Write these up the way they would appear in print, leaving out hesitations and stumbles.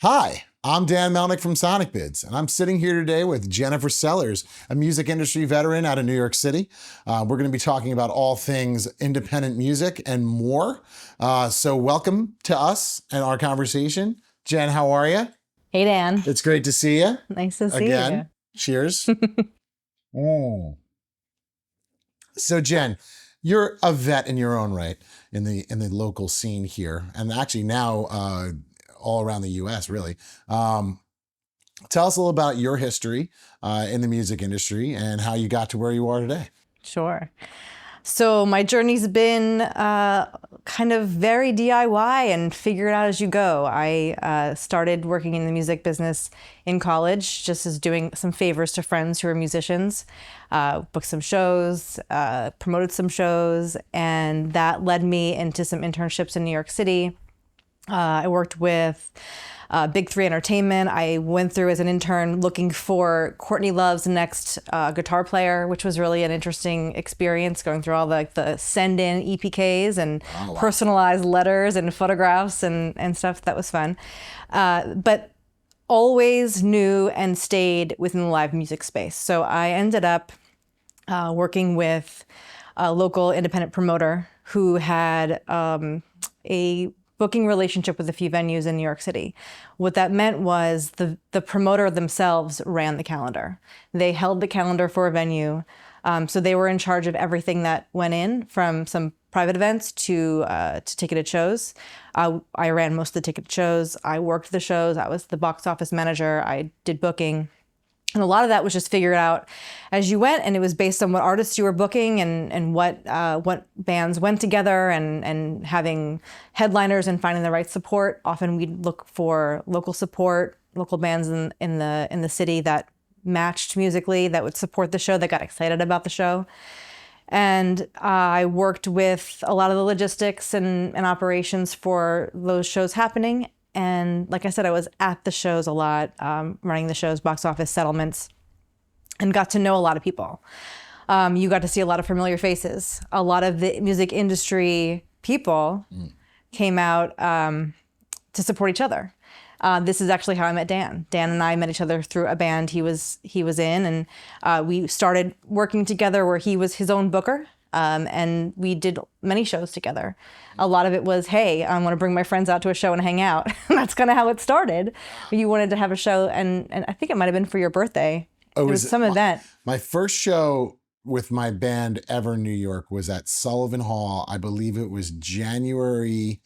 Hi, I'm Dan Melnick from Sonic Bids, and I'm sitting here today with Jennifer Sellers, a music industry veteran out of New York City. We're going to be talking about all things independent music and more. So welcome to us and our conversation. Jen, how are you? Hey, Dan. It's great to see you. Nice to see Again. you. Cheers. So Jen, you're a vet in your own right in the local scene here, and actually now all around the U.S. really. Tell us a little about your history in the music industry and how you got to where you are today. Sure. So my journey's been kind of very DIY and figure it out as you go. I started working in the music business in college, just as doing some favors to friends who are musicians, booked some shows, promoted some shows, and that led me into some internships in New York City. I worked with Big 3 Entertainment. I went through as an intern looking for Courtney Love's next guitar player, which was really an interesting experience, going through all the send-in EPKs and personalized letters and photographs and stuff. That was fun. But always knew and stayed within the live music space. So I ended up working with a local independent promoter who had a booking relationship with a few venues in New York City. What that meant was the promoter themselves ran the calendar. They held the calendar for a venue. So they were in charge of everything that went in, from some private events to ticketed shows. I ran most of the ticketed shows. I worked the shows. I was the box office manager. I did booking. And a lot of that was just figured out as you went, and it was based on what artists you were booking and what bands went together and having headliners and finding the right support. Often we'd look for local support, local bands in the city that matched musically, that would support the show, that got excited about the show. And I worked with a lot of the logistics and operations for those shows happening. And like I said, I was at the shows a lot, running the shows, box office settlements, and got to know a lot of people. You got to see a lot of familiar faces. A lot of the music industry people came out to support each other. This is actually how I met Dan. Dan and I met each other through a band he was in, and we started working together where he was his own booker. And we did many shows together. A lot of it was, hey, I want to bring my friends out to a show and hang out. That's kind of how it started. You wanted to have a show, and I think it might have been for your birthday. Oh, it was some event. My first show with my band ever in New York was at Sullivan Hall. I believe it was January,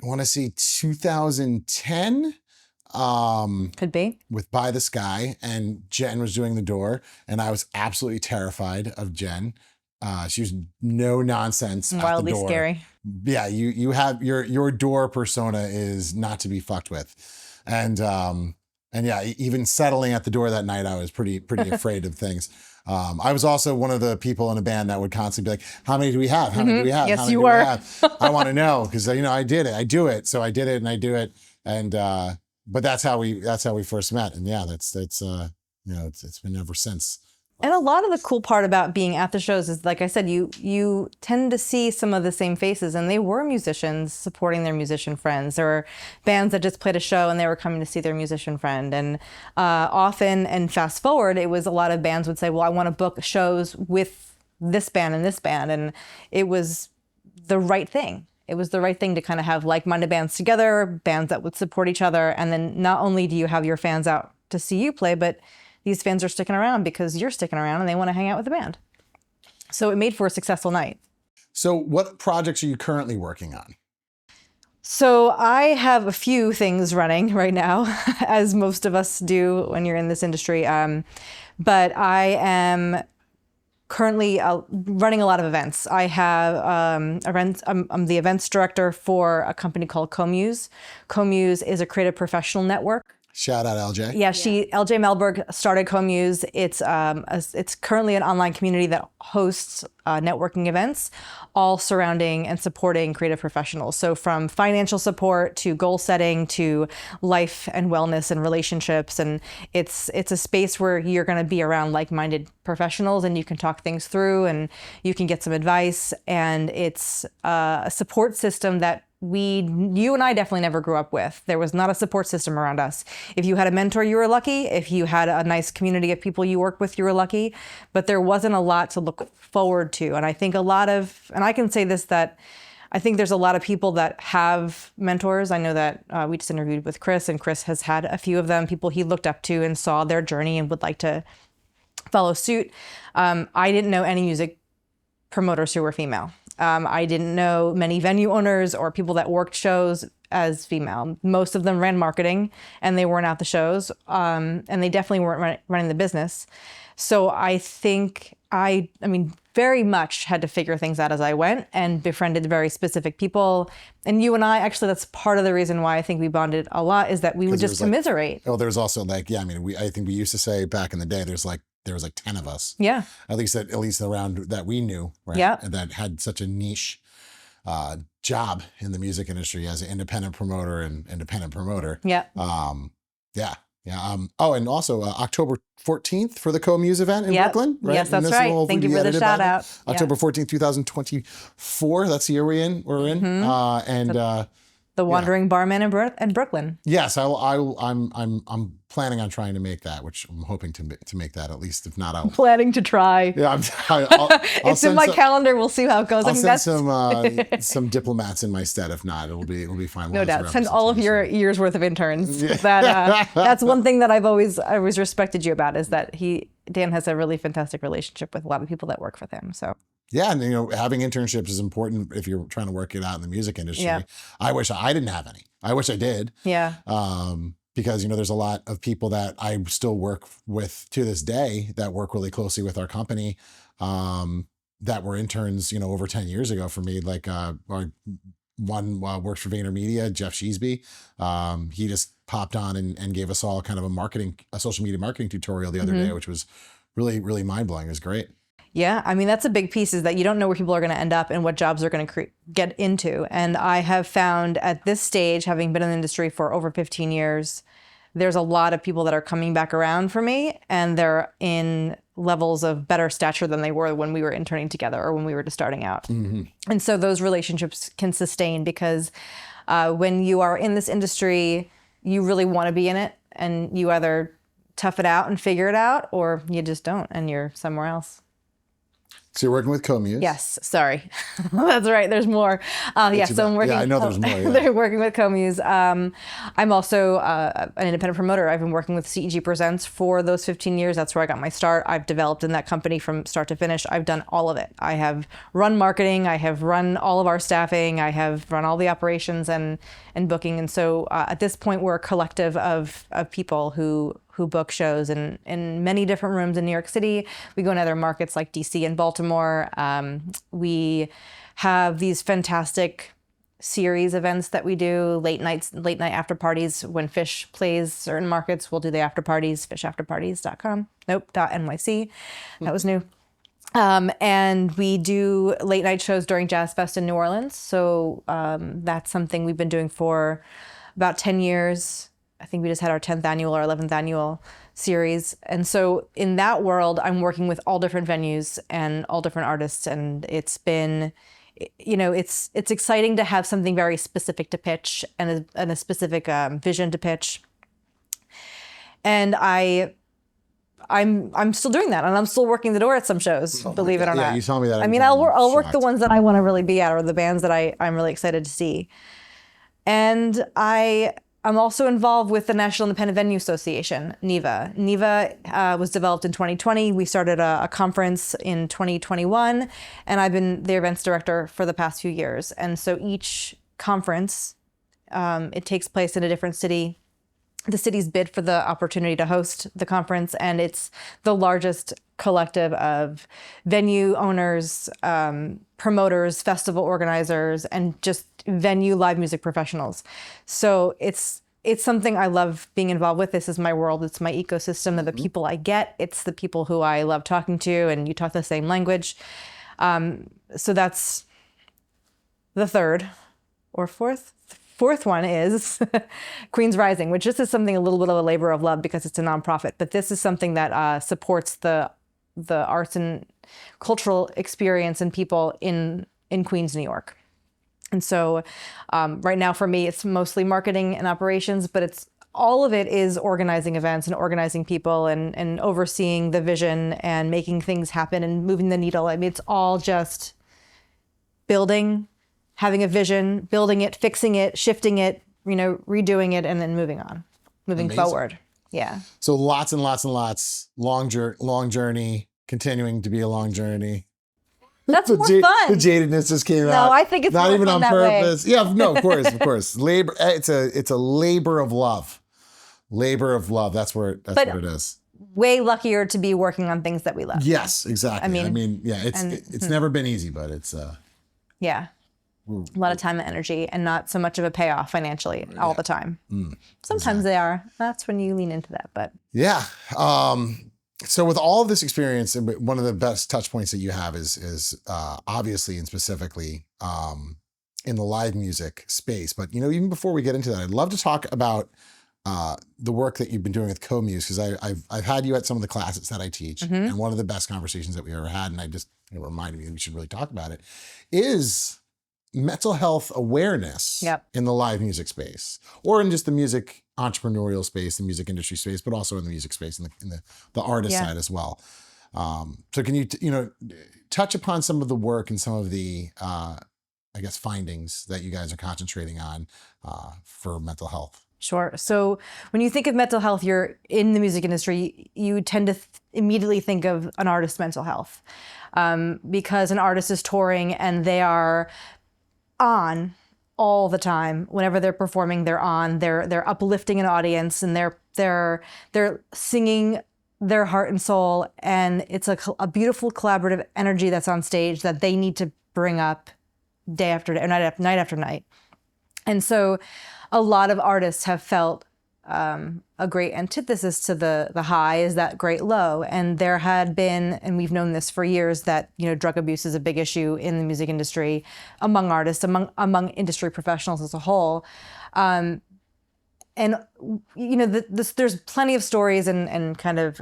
I want to say 2010. Could be. With By the Sky, and Jen was doing the door, and I was absolutely terrified of Jen. She was no nonsense. Wildly at the door. Scary. Yeah, you have your door persona is not to be fucked with, and yeah, even settling at the door that night, I was pretty afraid of things. I was also one of the people in a band that would constantly be like, "How many do we have? How many do we have? Yes, How many you do were. We have?" I want to know because I did it. I do it. So I did it and I do it, and but that's how we first met, and yeah, that's it's been ever since. And a lot of the cool part about being at the shows is, like I said, you tend to see some of the same faces, and they were musicians supporting their musician friends. There were bands that just played a show and they were coming to see their musician friend. And often, and fast forward, it was a lot of bands would say, well, I want to book shows with this band and this band. And it was the right thing. It was the right thing to kind of have like-minded bands together, bands that would support each other. And then not only do you have your fans out to see you play, but these fans are sticking around because you're sticking around and they want to hang out with the band. So it made for a successful night. So what projects are you currently working on? So I have a few things running right now, as most of us do when you're in this industry. But I am currently running a lot of events. I have events. I'm the events director for a company called CoMuse. CoMuse is a creative professional network. Shout out LJ. Yeah, LJ Melberg started CoMuse. It's currently an online community that hosts networking events, all surrounding and supporting creative professionals. So from financial support to goal setting to life and wellness and relationships, and it's a space where you're going to be around like-minded professionals, and you can talk things through, and you can get some advice. And it's a support system that you and I definitely never grew up with. There was not a support system around us. If you had a mentor, you were lucky. If you had a nice community of people you worked with, you were lucky. But there wasn't a lot to look forward to. And I think and I can say this, that I think there's a lot of people that have mentors. I know that we just interviewed with Chris, and Chris has had a few of them, people he looked up to and saw their journey and would like to follow suit. I didn't know any music promoters who were female. I didn't know many venue owners or people that worked shows as female. Most of them ran marketing, and they weren't at the shows, and they definitely weren't running the business. So I think I mean, very much had to figure things out as I went, and befriended very specific people. And you and I, actually, that's part of the reason why I think we bonded a lot, is that we would just commiserate. Oh, there's also like, yeah, I mean, I think we used to say back in the day, there was like 10 of us. Yeah. At least around that we knew, right? Yeah. And that had such a niche job in the music industry as an independent promoter and independent promoter. Yeah. Yeah. Yeah. Oh, and also October 14th for the CoMuse event in Brooklyn, right? Yes, that's right. Thank you for the shout out. October 14th, 2024. That's the year we're in. Mm-hmm. The Wandering Barman in Brooklyn. Yes, I'm planning on trying to make that, which I'm hoping to make that, at least. If not, I'll planning to try. Yeah, I'll it's in my calendar. We'll see how it goes. I'll send some diplomats in my stead. If not, it'll be fine. No doubt. Send all of your year's worth of interns. Yeah. That's one thing that I always respected you about, is that Dan has a really fantastic relationship with a lot of people that work for him. So. Yeah, and having internships is important if you're trying to work it out in the music industry. Yeah. I wish I didn't have any. I wish I did. Yeah. Because there's a lot of people that I still work with to this day that work really closely with our company, that were interns, over 10 years ago for me. Like one works for VaynerMedia, Jeff Sheesby. He just popped on and gave us all kind of a social media marketing tutorial the other day, which was really, really mind blowing. It was great. Yeah, I mean, that's a big piece, is that you don't know where people are going to end up and what jobs they're going to get into. And I have found at this stage, having been in the industry for over 15 years, there's a lot of people that are coming back around for me, and they're in levels of better stature than they were when we were interning together or when we were just starting out. Mm-hmm. And so those relationships can sustain, because when you are in this industry, you really want to be in it, and you either tough it out and figure it out, or you just don't, and you're somewhere else. So you're working with CoMuse? Yes, sorry. That's right, there's more. So I'm working. Yeah, I know there's more. Yeah. They're working with CoMuse. I'm also an independent promoter. I've been working with CEG Presents for those 15 years. That's where I got my start. I've developed in that company from start to finish. I've done all of it. I have run marketing. I have run all of our staffing. I have run all the operations and booking. And so at this point, we're a collective of people who book shows in many different rooms in New York City. We go in other markets like DC and Baltimore. We have these fantastic series events that we do, late night after parties. When Fish plays certain markets, we'll do the after parties, fishafterparties.com. Nope, .nyc. That was new. And we do late night shows during Jazz Fest in New Orleans. So that's something we've been doing for about 10 years. I think we just had our 10th annual or 11th annual series. And so in that world, I'm working with all different venues and all different artists. And it's been, it's exciting to have something very specific to pitch and a specific vision to pitch. And I'm still doing that, and I'm still working the door at some shows, believe it or not. Yeah, you told me that. I mean, I'll work the ones that I want to really be at, or the bands that I'm really excited to see. And I'm also involved with the National Independent Venue Association, NIVA. NIVA was developed in 2020. We started a conference in 2021, and I've been the events director for the past few years. And so each conference, it takes place in a different city. The cities bid for the opportunity to host the conference, and it's the largest collective of venue owners, promoters, festival organizers, and just venue live music professionals. So it's something I love being involved with. This is my world. It's my ecosystem of the people I get. It's the people who I love talking to, and you talk the same language. So that's the third or fourth. Fourth one is Queens Rising, which this is something a little bit of a labor of love because it's a nonprofit, but this is something that supports the arts and cultural experience and people in Queens, New York. And so right now for me, it's mostly marketing and operations, but all of it is organizing events and organizing people and overseeing the vision and making things happen and moving the needle. I mean, it's all just building, having a vision, building it, fixing it, shifting it, redoing it, and then moving on, moving Amazing. forward. Yeah. So lots and lots and lots, long journey, continuing to be a long journey. That's more fun. The jadedness just came out. No, I think it's not more even fun on that purpose. way. Yeah, no, of course. Labor. It's a labor of love. Labor of love. That's what it is. Way luckier to be working on things that we love. Yes, exactly. I mean, yeah, it's never been easy, but it's yeah, a lot of time and energy, and not so much of a payoff financially all the time. Sometimes they are. That's when you lean into that. But yeah. So with all of this experience, one of the best touch points that you have is obviously and specifically in the live music space. But even before we get into that, I'd love to talk about the work that you've been doing with CoMuse, because I've had you at some of the classes that I teach, and one of the best conversations that we ever had, and it reminded me that we should really talk about it, is mental health awareness in the live music space, or in just the music entrepreneurial space, the music industry space, but also in the music space, in the artist side as well. So can you touch upon some of the work and some of the findings that you guys are concentrating on for mental health? Sure. So when you think of mental health, you're in the music industry, you tend to immediately think of an artist's mental health, because an artist is touring and they are on all the time. Whenever they're performing, they're on. They're uplifting an audience, and they're singing their heart and soul, and it's a beautiful collaborative energy that's on stage that they need to bring up day after day, or night after night. And so a lot of artists have felt a great antithesis to the high is that great low. And there had been, and we've known this for years, that drug abuse is a big issue in the music industry, among artists, among industry professionals as a whole. And there's plenty of stories and kind of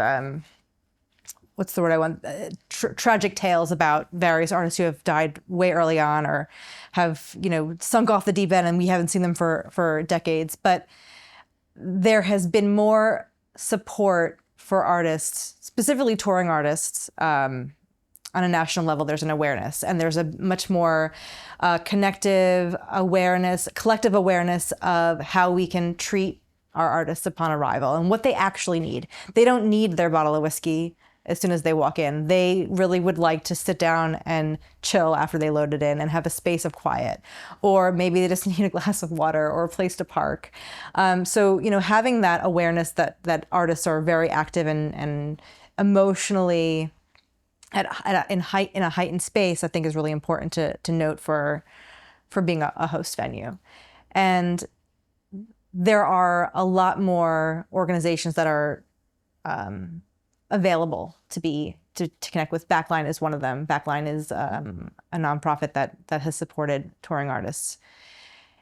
what's the word I want? Tragic tales about various artists who have died way early on, or have, sunk off the deep end, and we haven't seen them for decades. But there has been more support for artists, specifically touring artists, on a national level. There's an awareness, and there's a much more collective awareness of how we can treat our artists upon arrival and what they actually need. They don't need their bottle of whiskey as soon as they walk in. They really would like to sit down and chill after they load it in and have a space of quiet. Or maybe they just need a glass of water or a place to park. So, having that awareness that artists are very active and emotionally in a heightened space, I think is really important to note for being a host venue. And there are a lot more organizations that are available to connect with. Backline is one of them. Backline is a nonprofit that has supported touring artists.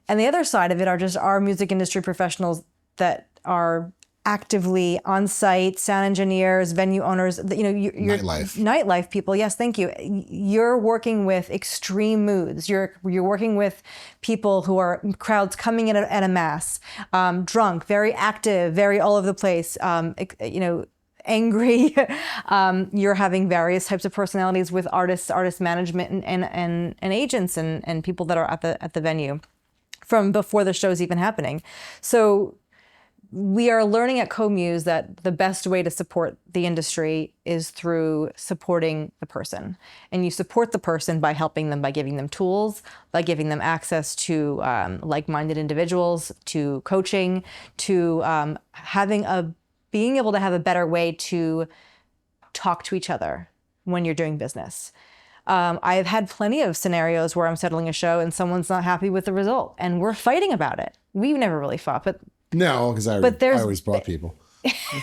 And the other side of it are just our music industry professionals that are actively on site, sound engineers, venue owners, nightlife people. Yes, thank you. You're working with extreme moods. You're working with people who are crowds coming in at a mass, drunk, very active, very all over the place, angry. You're having various types of personalities with artists, artist management, and agents and people that are at the venue from before the show's even happening. So we are learning at CoMuse that the best way to support the industry is through supporting the person. And you support the person by helping them, by giving them tools, by giving them access to like-minded individuals, to coaching, to being able to have a better way to talk to each other when you're doing business. I've had plenty of scenarios where I'm settling a show and someone's not happy with the result, and we're fighting about it. We've never really fought, but no, because I always brought people.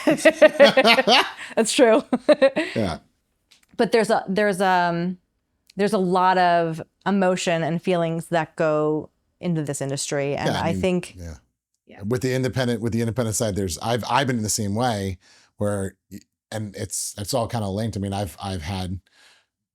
That's true. Yeah. But there's a lot of emotion and feelings that go into this industry, and I think. Yeah. With the independent side, I've been in the same way where, and it's all kind of linked. I mean, I've had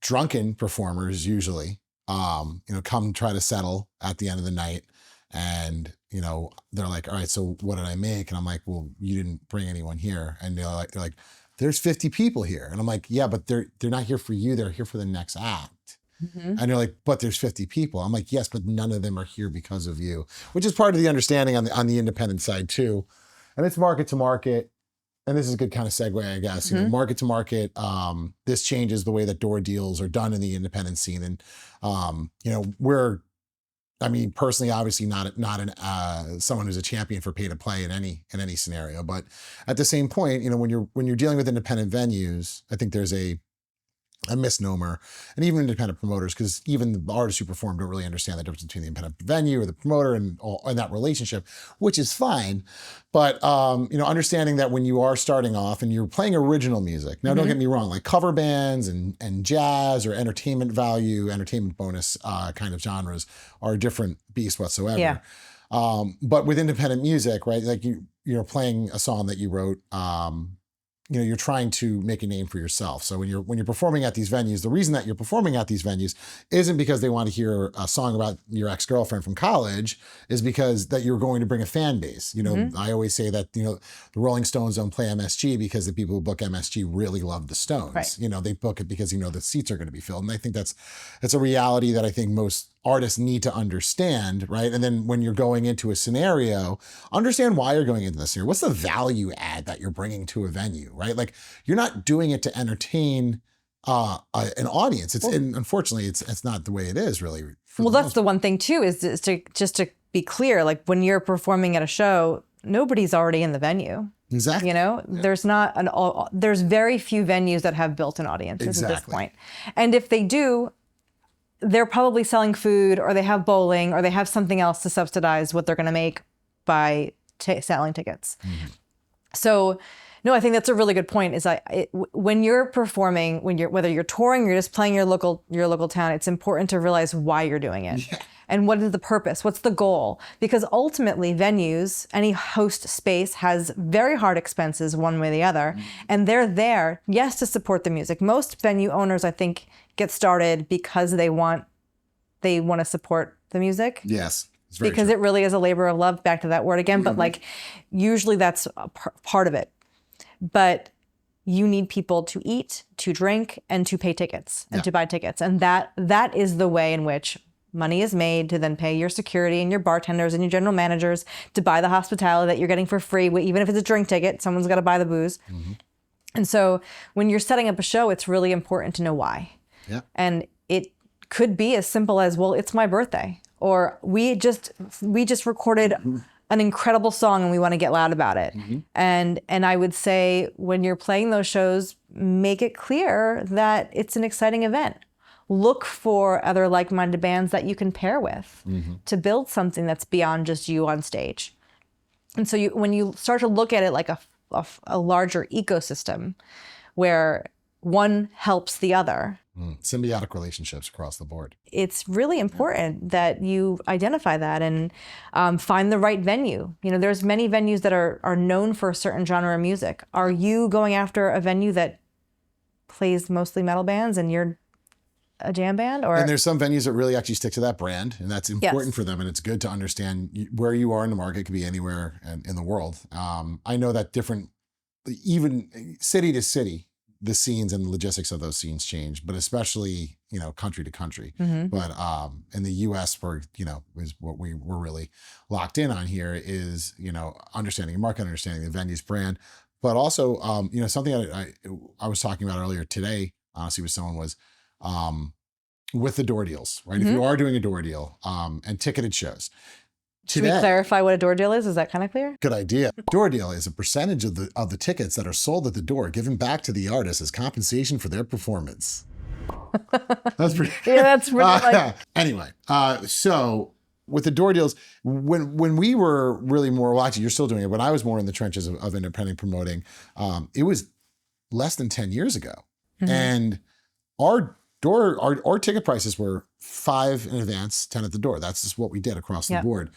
drunken performers usually, come try to settle at the end of the night. And, they're like, all right, so what did I make? And I'm like, well, you didn't bring anyone here. And they're like, there's 50 people here. And I'm like, yeah, but they're not here for you. They're here for the next act. And they're like, but there's 50 people. I'm like, yes, but none of them are here because of you, which is part of the understanding on the independent side too. And it's market to market. And this is a good kind of segue, I guess. Market to market. This changes the way that door deals are done in the independent scene. And personally, obviously not someone who's a champion for pay to play in any scenario. But at the same point, when you're dealing with independent venues, I think there's a misnomer, and even independent promoters, because even the artists who perform don't really understand the difference between the independent venue or the promoter and that relationship, which is fine. But understanding that when you are starting off and you're playing original music, now don't get me wrong, like cover bands and jazz or entertainment bonus kind of genres are a different beast whatsoever. Yeah. But with independent music, right, like you're playing a song that you wrote. You're trying to make a name for yourself. So when you're performing at these venues, the reason that you're performing at these venues isn't because they want to hear a song about your ex-girlfriend from college, is because that you're going to bring a fan base. I always say that, the Rolling Stones don't play MSG because the people who book MSG really love the Stones. Right. They book it because, the seats are going to be filled. And I think that's a reality that I think most artists need to understand, right? And then when you're going into a scenario, understand why you're going into this scenario. What's the value add that you're bringing to a venue, right? Like, you're not doing it to entertain an audience. And unfortunately, it's not the way it is really. Well, that's the one thing too, is to be clear, like when you're performing at a show, nobody's already in the venue. Exactly. There's very few venues that have built-in audiences at this point. And if they do, they're probably selling food, or they have bowling, or they have something else to subsidize what they're going to make by selling tickets. So, no, I think that's a really good point. Is when you're performing, whether you're touring or you're just playing your local town, it's important to realize why you're doing it. Yeah. And what is the purpose? What's the goal? Because ultimately, venues, any host space has very hard expenses one way or the other. And they're there, yes, to support the music. Most venue owners, I think, get started because they want to support the music. Yes. Because it really is a labor of love, back to that word again. But usually that's a part of it. But you need people to eat, to drink, and to pay tickets and to buy tickets. And that is the way in which money is made to then pay your security and your bartenders and your general managers to buy the hospitality that you're getting for free. Even if it's a drink ticket, someone's got to buy the booze. And so when you're setting up a show, it's really important to know why. Yeah. And it could be as simple as, well, it's my birthday, or we just recorded an incredible song and we want to get loud about it. And I would say, when you're playing those shows, make it clear that it's an exciting event. Look for other like-minded bands that you can pair with to build something that's beyond just you on stage. And so when you start to look at it like a larger ecosystem where one helps the other. Symbiotic relationships across the board. It's really important that you identify that and find the right venue. There's many venues that are known for a certain genre of music. Are you going after a venue that plays mostly metal bands and you're a jam band? And there's some venues that really actually stick to that brand, and that's important for them. And it's good to understand where you are in the market. It could be anywhere in the world. I know that even city to city, the scenes and the logistics of those scenes change, but especially, country to country. But in the US, is what we're really locked in on here is, understanding the market, understanding the venue's brand, but also, something I was talking about earlier today, honestly, with someone was, with the door deals, right? If you are doing a door deal, and ticketed shows. Should we clarify what a door deal is? Is that kind of clear? Good idea. Door deal is a percentage of the tickets that are sold at the door given back to the artist as compensation for their performance. That's pretty. Yeah, that's really Anyway, so with the door deals, when we were really more watching, you're still doing it, but I was more in the trenches of independent promoting. It was less than 10 years ago, and our ticket prices were 5 in advance, 10 at the door. That's just what we did across the board.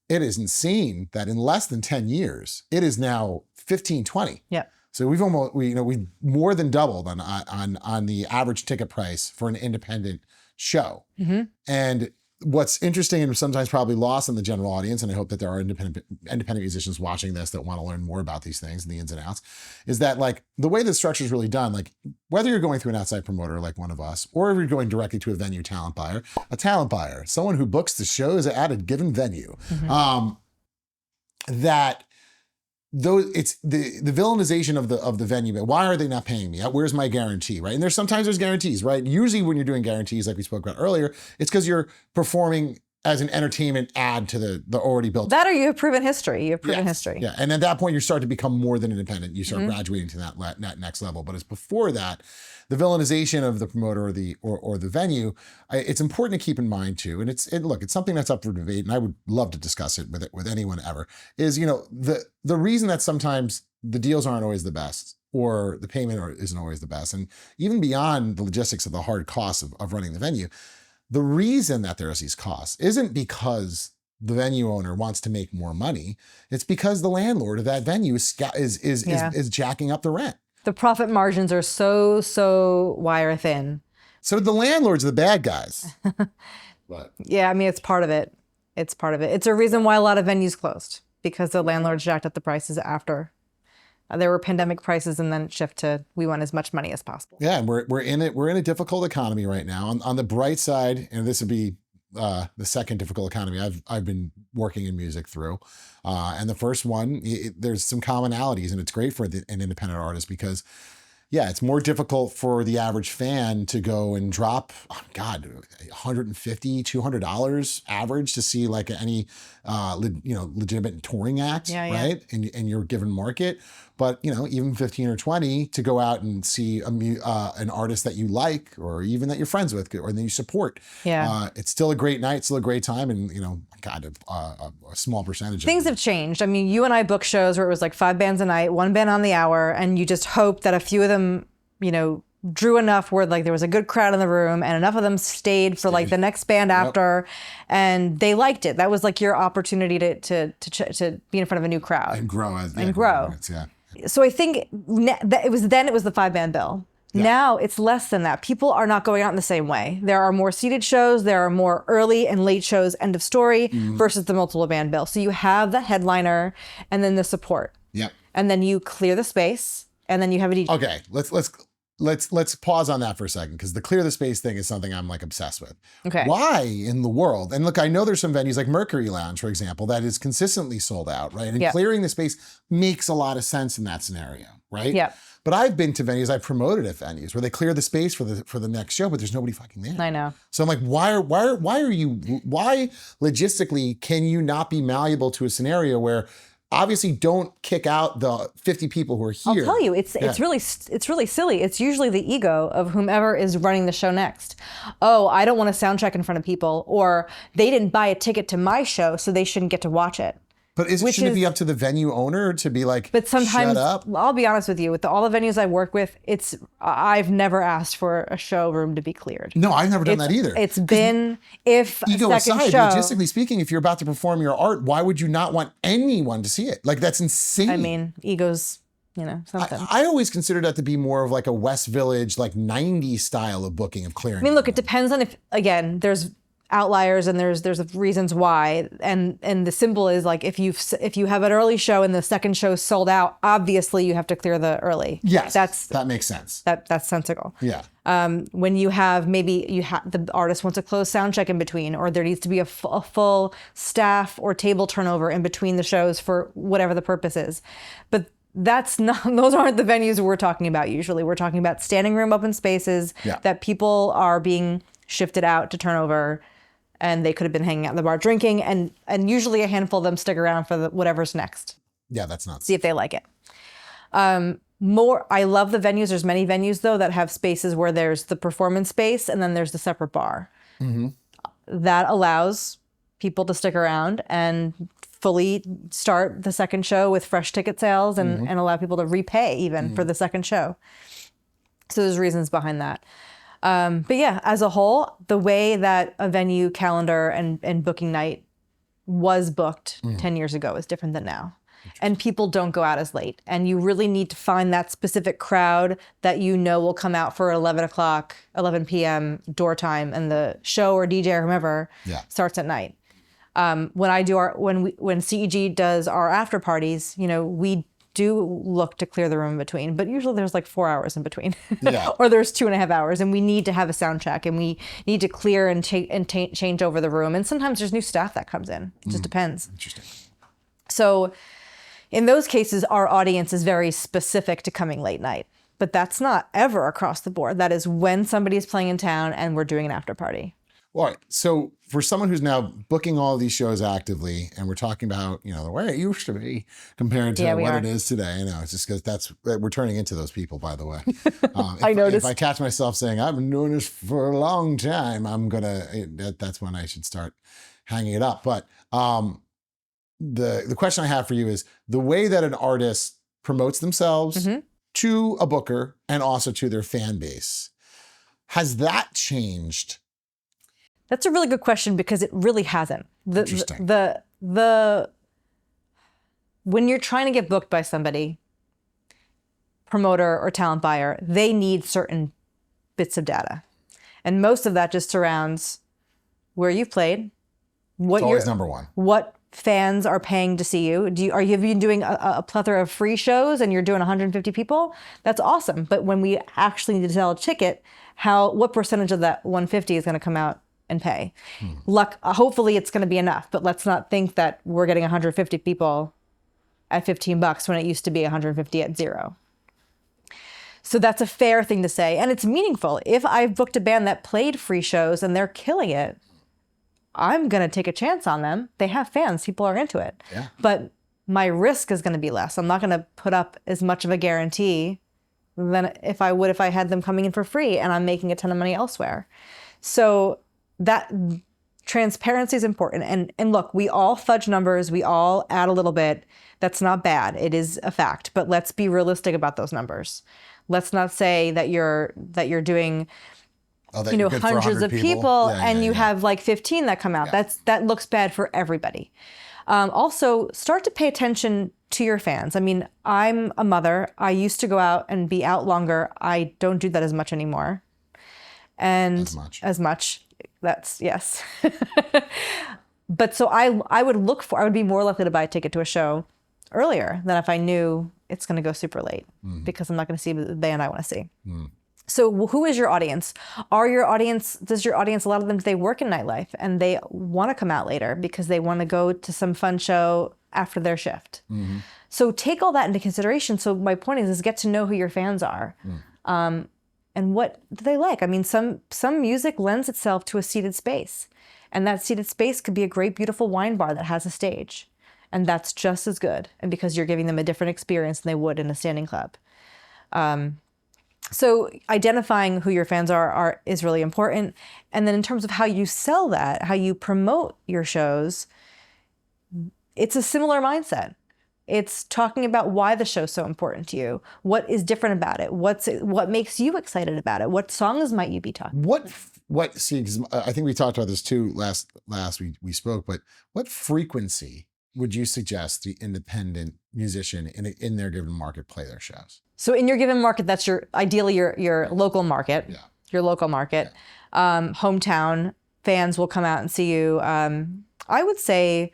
It is insane that in less than 10 years, it is now 15, 20. Yeah. So we more than doubled on the average ticket price for an independent show. And what's interesting and sometimes probably lost in the general audience, and I hope that there are independent musicians watching this that want to learn more about these things and the ins and outs, is that like the way the structure is really done, like whether you're going through an outside promoter like one of us, or if you're going directly to a venue talent buyer, someone who books the shows at a given venue, that those, it's the villainization of the venue. Why are they not paying me? Where's my guarantee, right? And there's guarantees, right? Usually when you're doing guarantees, like we spoke about earlier, it's because you're performing as an entertainment add to the already built. That or you have proven history. You have proven history. Yeah, and at that point you start to become more than independent. You start graduating to that next level. But it's before that, the villainization of the promoter or the venue, it's important to keep in mind too. And it's something that's up for debate, and I would love to discuss it with anyone ever. Is the reason that sometimes the deals aren't always the best, or the payment isn't always the best, and even beyond the logistics of the hard costs of running the venue, the reason that there's these costs isn't because the venue owner wants to make more money. It's because the landlord of that venue is jacking up the rent. The profit margins are so wire thin. So the landlords are the bad guys. But yeah, I mean, it's part of it. It's part of it. It's a reason why a lot of venues closed, because the landlords jacked up the prices after. There were pandemic prices, and then it shifted to we want as much money as possible. Yeah, and we're in it. We're in a difficult economy right now. On the bright side, and this would be the second difficult economy I've been working in music through, and the first one, there's some commonalities, and it's great for an independent artist because, yeah, it's more difficult for the average fan to go and drop, $150, $200 average to see like any, legitimate touring act, right? In your given market. But, even 15 or 20 to go out and see an artist that you like, or even that you're friends with, or that you support. Yeah. It's still a great night, still a great time. And, a small percentage. Things have changed. I mean, you and I booked shows where it was like 5 bands a night, 1 band on the hour, and you just hope that a few of them, drew enough where like there was a good crowd in the room and enough of them stayed for like the next band after, and they liked it. That was like your opportunity to be in front of a new crowd and grow Yeah. So I think it was the 5-band bill. Yeah. Now it's less than that. People are not going out in the same way. There are more seated shows. There are more early and late shows, end of story, versus the multiple band bill. So you have the headliner and then the support. Yep. And then you clear the space, and then you have a DJ. Okay, let's pause on that for a second, because the clear the space thing is something I'm like obsessed with. Okay. Why in the world? And look, I know there's some venues like Mercury Lounge, for example, that is consistently sold out, right? And clearing the space makes a lot of sense in that scenario, right? Yeah. But I've been to venues, I've promoted at venues where they clear the space for the next show, but there's nobody fucking there. I know. So I'm like, why logistically can you not be malleable to a scenario where obviously don't kick out the 50 people who are here? I'll tell you, it's really silly. It's usually the ego of whomever is running the show next. Oh, I don't want to sound check in front of people, or they didn't buy a ticket to my show, so they shouldn't get to watch it. But shouldn't it be up to the venue owner to be like, but sometimes, shut up? I'll be honest with you, with all the venues I work with, I've never asked for a showroom to be cleared. No, I've never done that either. It's been, if ego a second aside, show, logistically speaking, if you're about to perform your art, why would you not want anyone to see it? Like, that's insane. I mean, ego's, something. I always consider that to be more of like a West Village, like 90s style of booking, of clearing. I mean, look, it depends on again, there's outliers and there's reasons why, and the symbol is like if you have an early show and the second show sold out, obviously you have to clear the early. Yes, that makes sense. That's sensible. Yeah. When you have the artist wants a closed sound check in between, or there needs to be a full staff or table turnover in between the shows for whatever the purpose is, but those aren't the venues we're talking about. Usually we're talking about standing room open spaces that people are being shifted out to turn over, and they could have been hanging out in the bar drinking, and usually a handful of them stick around for whatever's next. Yeah, that's nuts. See if they like it. I love the venues. There's many venues though that have spaces where there's the performance space and then there's the separate bar. Mm-hmm. That allows people to stick around and fully start the second show with fresh ticket sales and allow people to repay even for the second show. So there's reasons behind that. But yeah, as a whole, the way that a venue calendar and booking night was booked 10 years ago is different than now. and people don't go out as late. And you really need to find that specific crowd that you know will come out for 11 p.m. door time, and the show or DJ or whomever starts at night. When CEG does our after parties, we do look to clear the room in between, but usually there's like 4 hours in between, or there's 2.5 hours, and we need to have a sound check, and we need to clear and change over the room. And sometimes there's new staff that comes in. It just depends. Interesting. So in those cases, our audience is very specific to coming late night, but that's not ever across the board. That is when somebody is playing in town and we're doing an after party. All right. So for someone who's now booking all these shows actively, and we're talking about, the way it used to be compared to what it is today. I know, it's just because we're turning into those people, by the way. I noticed. If I catch myself saying, I've been doing this for a long time, that's when I should start hanging it up. But the question I have for you is the way that an artist promotes themselves to a booker and also to their fan base. Has that changed? That's a really good question, because it really hasn't. Interesting. When you're trying to get booked by somebody, promoter or talent buyer, they need certain bits of data. And most of that just surrounds where you've played, It's always number one. What fans are paying to see you. Have you been doing a plethora of free shows and you're doing 150 people? That's awesome. But when we actually need to sell a ticket, what percentage of that 150 is going to come out and pay? Hopefully it's going to be enough, but let's not think that we're getting 150 people at $15 when it used to be 150 at $0. So that's a fair thing to say, and it's meaningful. If I've booked a band that played free shows and they're killing it, I'm going to take a chance on them. They have fans, people are into it. Yeah. But my risk is going to be less. I'm not going to put up as much of a guarantee than if I would if I had them coming in for free and I'm making a ton of money elsewhere. So that transparency is important. And look, we all fudge numbers. We all add a little bit. That's not bad. It is a fact. But let's be realistic about those numbers. Let's not say that you're doing hundreds of people and you have like 15 that come out. That looks bad for everybody. Also, start to pay attention to your fans. I mean, I'm a mother. I used to go out and be out longer. I don't do that as much anymore. And as much. That's yes. But so I would be more likely to buy a ticket to a show earlier than if I knew it's going to go super late, because I'm not going to see the band I want to see. So who is your audience? Does your audience, a lot of them, they work in nightlife and they want to come out later because they want to go to some fun show after their shift. So take all that into consideration. So my point is get to know who your fans are. And what do they like? I mean, some music lends itself to a seated space. And that seated space could be a great, beautiful wine bar that has a stage. And that's just as good. And because you're giving them a different experience than they would in a standing club. So identifying who your fans are is really important. And then in terms of how you sell that, how you promote your shows, it's a similar mindset. It's talking about why the show's so important to you. What is different about it? What makes you excited about it? What songs might you be talking about? See, 'cause I think we talked about this too last we spoke, but what frequency would you suggest the independent musician in their given market play their shows? So in your given market, that's ideally your local market. Yeah. Your local market. Yeah. Hometown fans will come out and see you. I would say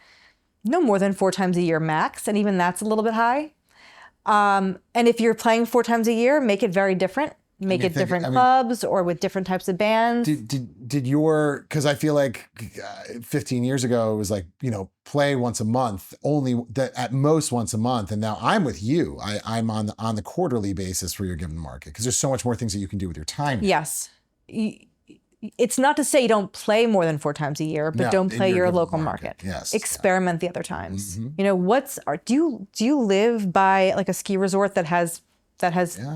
no more than 4 times a year max, and even that's a little bit high. And if you're playing 4 times a year, make it very different. Make it different clubs or with different types of bands. Because I feel like 15 years ago it was like, play once a month, at most once a month. And now I'm with you. I'm on the quarterly basis for your given market, because there's so much more things that you can do with your time. Yes. It's not to say you don't play more than 4 times a year, but don't play your local market. Yes. Experiment the other times. Do you live by like a ski resort that has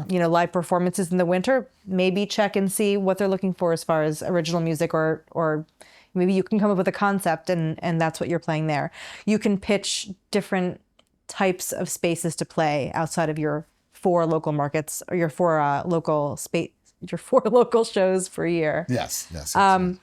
live performances in the winter? Maybe check and see what they're looking for as far as original music, or maybe you can come up with a concept and that's what you're playing there. You can pitch different types of spaces to play outside of your 4 local markets or your 4 local shows per year. Yes. And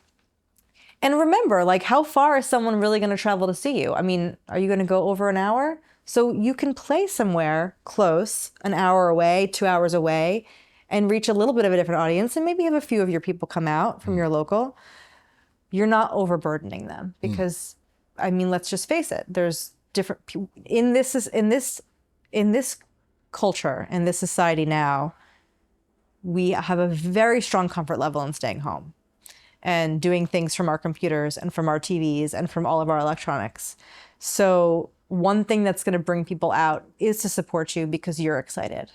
remember, like, how far is someone really going to travel to see you? I mean, are you going to go over an hour? So you can play somewhere close, an hour away, 2 hours away, and reach a little bit of a different audience, and maybe have a few of your people come out from your local. You're not overburdening them because, I mean, let's just face it. There's different in this culture, in this society now. We have a very strong comfort level in staying home and doing things from our computers and from our TVs and from all of our electronics. So one thing that's going to bring people out is to support you because you're excited,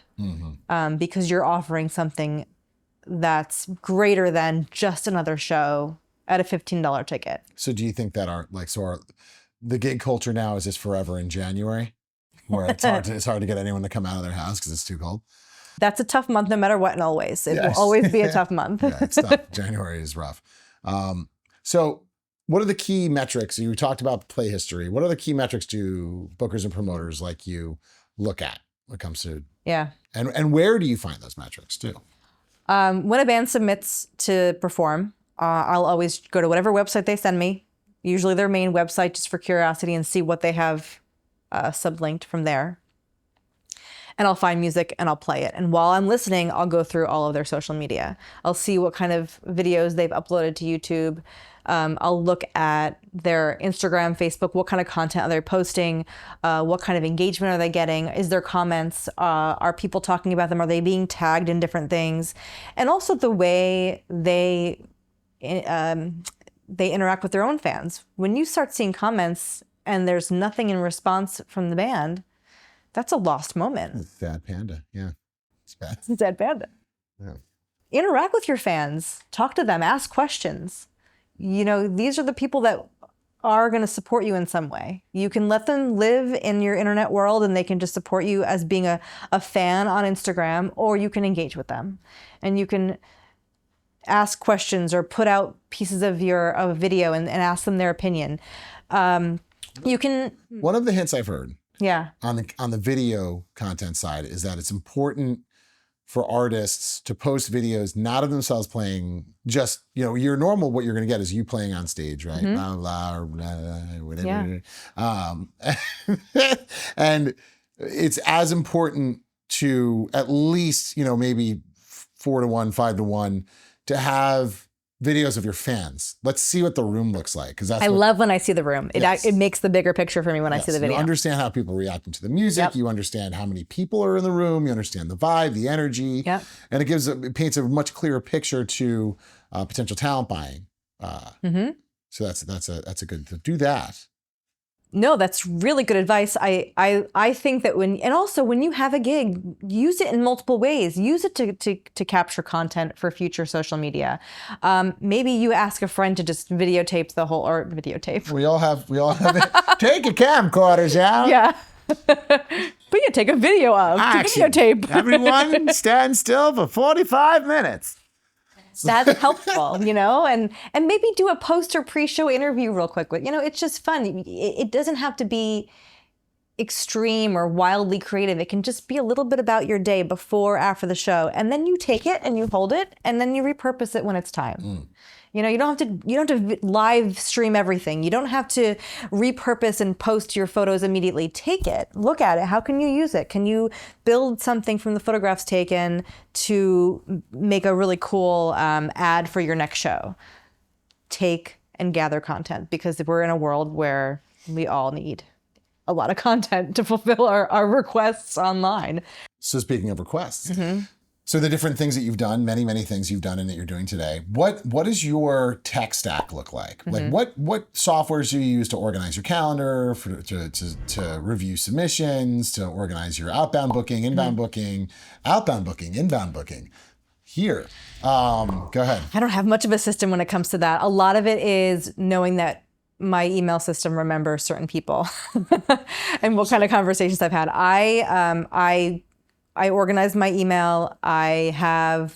because you're offering something that's greater than just another show at a $15 ticket. So do you think that the gig culture now is just forever in January, where it's hard to get anyone to come out of their house because it's too cold? That's a tough month no matter what, and always. It will always be a tough month. Yeah, it's tough. January is rough. So what are the key metrics? You talked about play history. What are the key metrics do bookers and promoters like you look at when it comes to... Yeah. And where do you find those metrics too? When a band submits to perform, I'll always go to whatever website they send me, usually their main website, just for curiosity, and see what they have sublinked from there. And I'll find music and I'll play it. And while I'm listening, I'll go through all of their social media. I'll see what kind of videos they've uploaded to YouTube. I'll look at their Instagram, Facebook, what kind of content are they posting? What kind of engagement are they getting? Is there comments? Are people talking about them? Are they being tagged in different things? And also the way they interact with their own fans. When you start seeing comments and there's nothing in response from the band, that's a lost moment. Sad panda. Yeah. It's bad. Sad panda. Yeah. Interact with your fans. Talk to them. Ask questions. You know, these are the people that are going to support you in some way. You can let them live in your internet world and they can just support you as being a fan on Instagram, or you can engage with them. And you can ask questions or put out pieces of a video and ask them their opinion. You can... One of the hints I've heard on the video content side is that it's important for artists to post videos not of themselves playing, just, you know, your normal, what you're going to get is you playing on stage, right? Blah, blah, blah, blah, whatever. Yeah. And it's as important to at least, you know, maybe 4-to-1, 5-to-1 to have videos of your fans. Let's see what the room looks like, because I love when I see the room. It makes the bigger picture for me when I see the video. You understand how people react to the music. Yep. You understand how many people are in the room. You understand the vibe, the energy, and it paints a much clearer picture to potential talent buying. So that's a good, do that. No, that's really good advice. I think that when you have a gig, use it in multiple ways. Use it to capture content for future social media. Maybe you ask a friend to just videotape the whole, or videotape. We all have it. Take your camcorders out. Yeah. But you take a video of videotape. Everyone stand still for 45 minutes. That's helpful, you know, and maybe do a post or pre-show interview real quick. You know, it's just fun. It doesn't have to be extreme or wildly creative. It can just be a little bit about your day before, after the show, and then you take it and you hold it, and then you repurpose it when it's time. You know, you don't have to live stream everything. You don't have to repurpose and post your photos immediately. Take it, look at it. How can you use it? Can you build something from the photographs taken to make a really cool ad for your next show? Take and gather content, because we're in a world where we all need a lot of content to fulfill our requests online. So speaking of requests, so the different things that you've done, many, many things you've done and that you're doing today, what does your tech stack look like? Like what softwares do you use to organize your calendar, to review submissions, to organize your outbound booking, inbound booking, outbound booking, inbound booking? Here, go ahead. I don't have much of a system when it comes to that. A lot of it is knowing that my email system remembers certain people and what kind of conversations I've had. I organize my email. I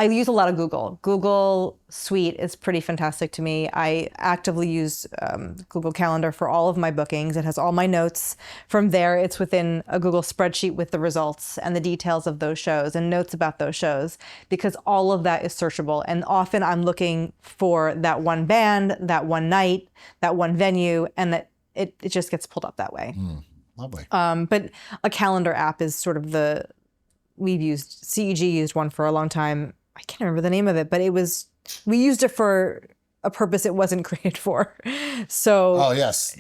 use a lot of Google. Google Suite is pretty fantastic to me. I actively use Google Calendar for all of my bookings. It has all my notes. From there, it's within a Google spreadsheet with the results and the details of those shows and notes about those shows, because all of that is searchable. And often I'm looking for that one band, that one night, that one venue, and that it just gets pulled up that way. Lovely. But a calendar app is sort of we've used, CEG used one for a long time. I can't remember the name of it, but we used it for a purpose it wasn't created for. So, Oh, yes.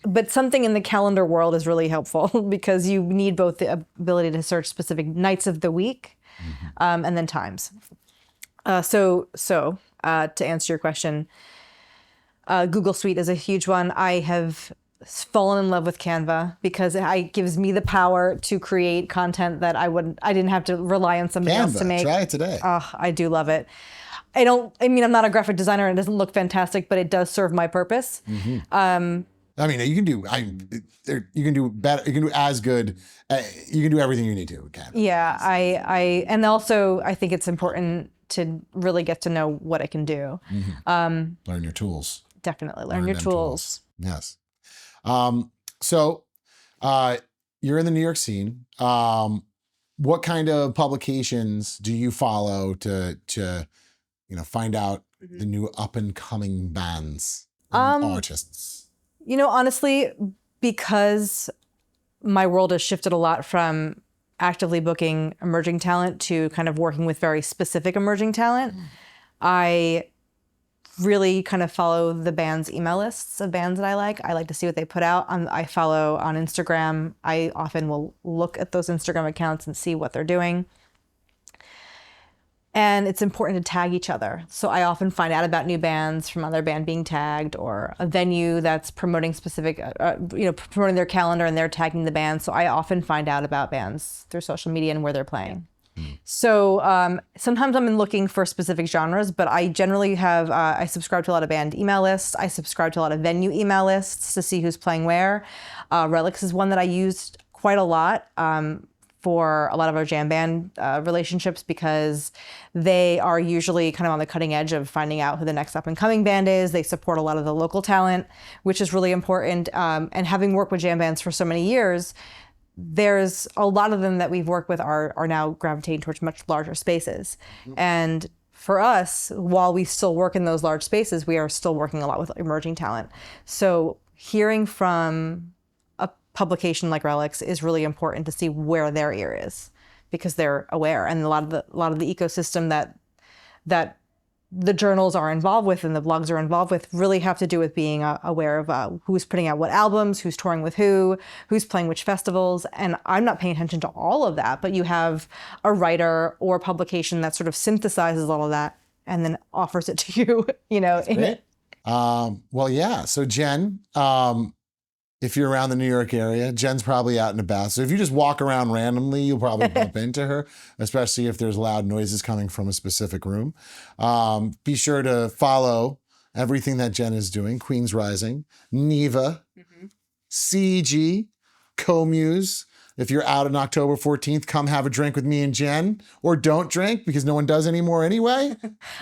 but something in the calendar world is really helpful because you need both the ability to search specific nights of the week and then times. So to answer your question, Google Suite is a huge one. I have fallen in love with Canva because it gives me the power to create content that I didn't have to rely on somebody else to make. Try it today. I do love it. I'm not a graphic designer and it doesn't look fantastic, but it does serve my purpose. I mean, you can do better. You can do as good. You can do everything you need to. Canva. Yeah, and also I think it's important to really get to know what it can do. Learn your tools. Definitely learn your tools. Yes. So you're in the New York scene. What kind of publications do you follow to find out the new up and coming bands and artists? Honestly, because my world has shifted a lot from actively booking emerging talent to kind of working with very specific emerging talent, I really kind of follow the band's email lists of bands that I like. I like to see what they put out. I follow on Instagram. I often will look at those Instagram accounts and see what they're doing. And it's important to tag each other. So I often find out about new bands from other band being tagged, or a venue that's promoting specific, promoting their calendar and they're tagging the band. So I often find out about bands through social media and where they're playing. So sometimes I'm looking for specific genres, but I generally I subscribe to a lot of band email lists. I subscribe to a lot of venue email lists to see who's playing where. Relics is one that I used quite a lot for a lot of our jam band relationships because they are usually kind of on the cutting edge of finding out who the next up and coming band is. They support a lot of the local talent, which is really important. And having worked with jam bands for so many years, there's a lot of them that we've worked with are now gravitating towards much larger spaces. And for us, while we still work in those large spaces, we are still working a lot with emerging talent. So hearing from a publication like Relics is really important to see where their ear is, because they're aware, and a lot of the ecosystem that the journals are involved with and the blogs are involved with really have to do with being aware of who's putting out what albums, who's touring with who's playing which festivals. And I'm not paying attention to all of that, but you have a writer or publication that sort of synthesizes all of that and then offers it to you, Well, yeah. So Jen, if you're around the New York area, Jen's probably out and about. So if you just walk around randomly, you'll probably bump into her, especially if there's loud noises coming from a specific room. Be sure to follow everything that Jen is doing. Queens Rising, NIVA, CEG, CoMuse. If you're out on October 14th, come have a drink with me and Jen, or don't drink because no one does anymore anyway.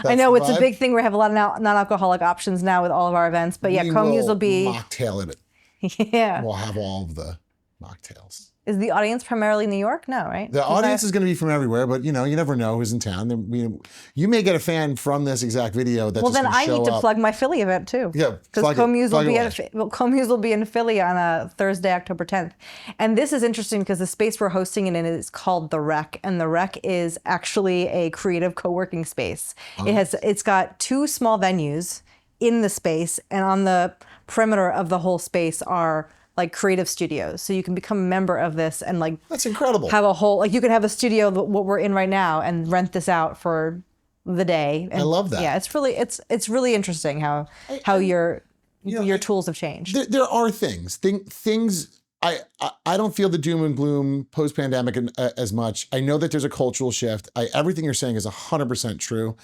I know it's a big thing. We have a lot of non-alcoholic options now with all of our events, but yeah, CoMuse will be mocktail it. Yeah. We'll have all of the mocktails. Is the audience primarily New York? No, right? The audience is going to be from everywhere, but you never know who's in town. You may get a fan from this exact video that's then I need to plug my Philly event too. Yeah, because CoMuse will be in Philly on a Thursday, October 10th, and this is interesting because the space we're hosting it in is called the Rec, and the Rec is actually a creative co-working space. It's got two small venues in the space, and on the perimeter of the whole space are like creative studios. So you can become a member of this and that's incredible. Have a whole, you can have a studio, what we're in right now, and rent this out for the day. And I love that. Yeah, it's really interesting how your tools have changed. There are things. I don't feel the doom and gloom post-pandemic as much. I know that there's a cultural shift. Everything you're saying is 100% true.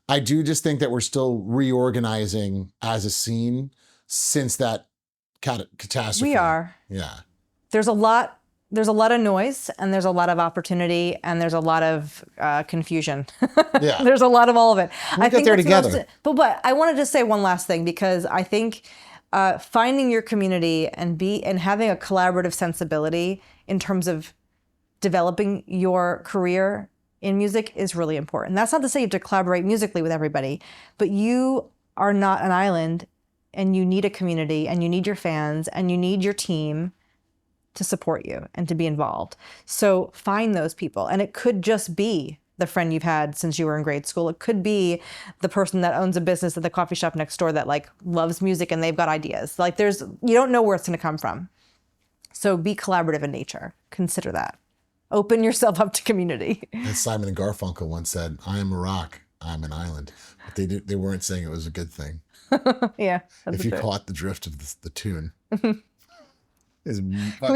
I do just think that we're still reorganizing as a scene since that catastrophe. We are. Yeah. There's a lot of noise, and there's a lot of opportunity, and there's a lot of confusion. Yeah. There's a lot of all of it. We'll get there together. But I wanted to say one last thing, because I think finding your community and having a collaborative sensibility in terms of developing your career in music is really important. That's not to say you have to collaborate musically with everybody, but you are not an island, and you need a community, and you need your fans, and you need your team to support you and to be involved. So find those people. And it could just be the friend you've had since you were in grade school. It could be the person that owns a business at the coffee shop next door that like loves music and they've got ideas. Like you don't know where it's going to come from. So be collaborative in nature. Consider that. Open yourself up to community. As Simon and Garfunkel once said, I am a rock, I'm an island. But they weren't saying it was a good thing. Yeah. If you caught the drift of the tune. Can we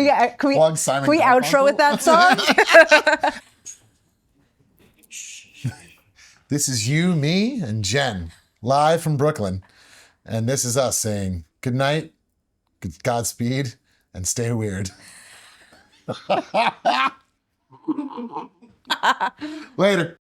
outro with that song? This is you, me, and Jen, live from Brooklyn. And this is us saying good night, Godspeed, and stay weird. Later.